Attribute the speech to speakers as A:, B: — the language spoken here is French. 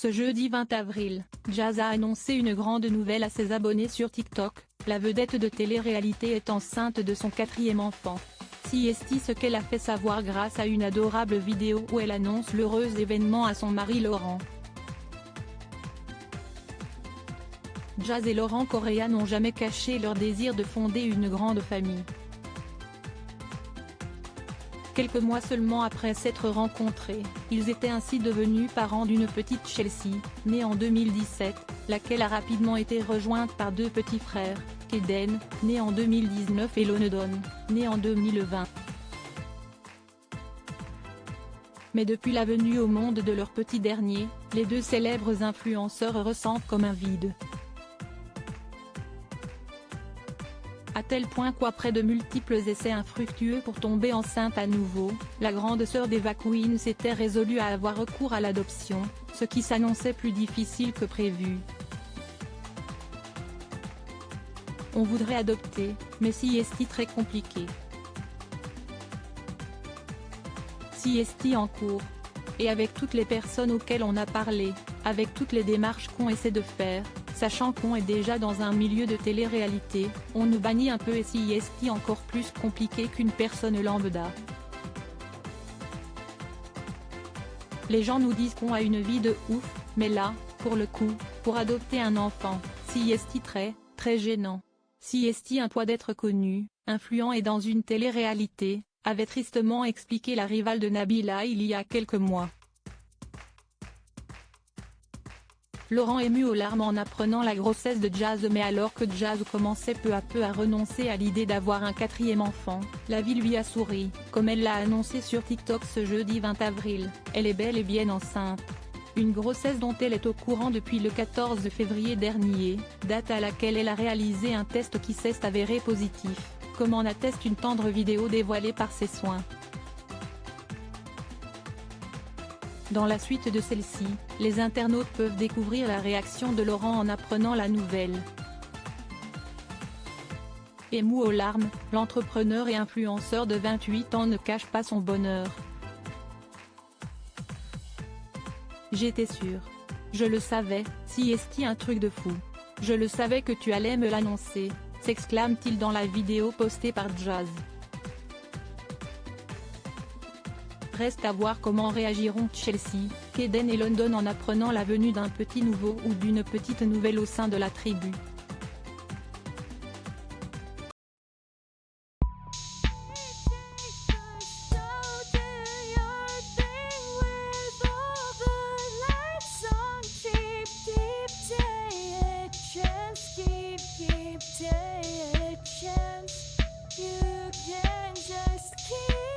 A: Ce jeudi 20 avril, Jazz a annoncé une grande nouvelle à ses abonnés sur TikTok, la vedette de télé-réalité est enceinte de son 4e enfant. C'est ce qu'elle a fait savoir grâce à une adorable vidéo où elle annonce l'heureux événement à son mari Laurent. Jazz et Laurent Correa n'ont jamais caché leur désir de fonder une grande famille. Quelques mois seulement après s'être rencontrés, ils étaient ainsi devenus parents d'une petite Chelsea, née en 2017, laquelle a rapidement été rejointe par 2 petits frères, Kaden, né en 2019 et London, né en 2020. Mais depuis la venue au monde de leur petit dernier, les 2 célèbres influenceurs ressentent comme un vide. À tel point qu'après de multiples essais infructueux pour tomber enceinte à nouveau, la grande sœur d'Eva Queen s'était résolue à avoir recours à l'adoption, ce qui s'annonçait plus difficile que prévu. On voudrait adopter, mais c'est très compliqué. C'est en cours. Et avec toutes les personnes auxquelles on a parlé, avec toutes les démarches qu'on essaie de faire, sachant qu'on est déjà dans un milieu de télé-réalité, on nous bannit un peu et c'est encore plus compliqué qu'une personne lambda. Les gens nous disent qu'on a une vie de ouf, mais là, pour le coup, pour adopter un enfant, c'est très gênant. C'est un poids d'être connu, influent et dans une télé-réalité, avait tristement expliqué la rivale de Nabila il y a quelques mois. Laurent ému aux larmes en apprenant la grossesse de Jazz. Mais alors que Jazz commençait peu à peu à renoncer à l'idée d'avoir un 4e enfant, la vie lui a souri, comme elle l'a annoncé sur TikTok ce jeudi 20 avril, elle est bel et bien enceinte. Une grossesse dont elle est au courant depuis le 14 février dernier, date à laquelle elle a réalisé un test qui s'est avéré positif, comme en atteste une tendre vidéo dévoilée par ses soins. Dans la suite de celle-ci, les internautes peuvent découvrir la réaction de Laurent en apprenant la nouvelle. Ému aux larmes, l'entrepreneur et influenceur de 28 ans ne cache pas son bonheur. J'étais sûr. Je le savais, c'est un truc de fou. Je le savais que tu allais me l'annoncer, s'exclame-t-il dans la vidéo postée par Jazz. Reste à voir comment réagiront Chelsea, Kaden et London en apprenant la venue d'un petit nouveau ou d'une petite nouvelle au sein de la tribu.
B: You can just keep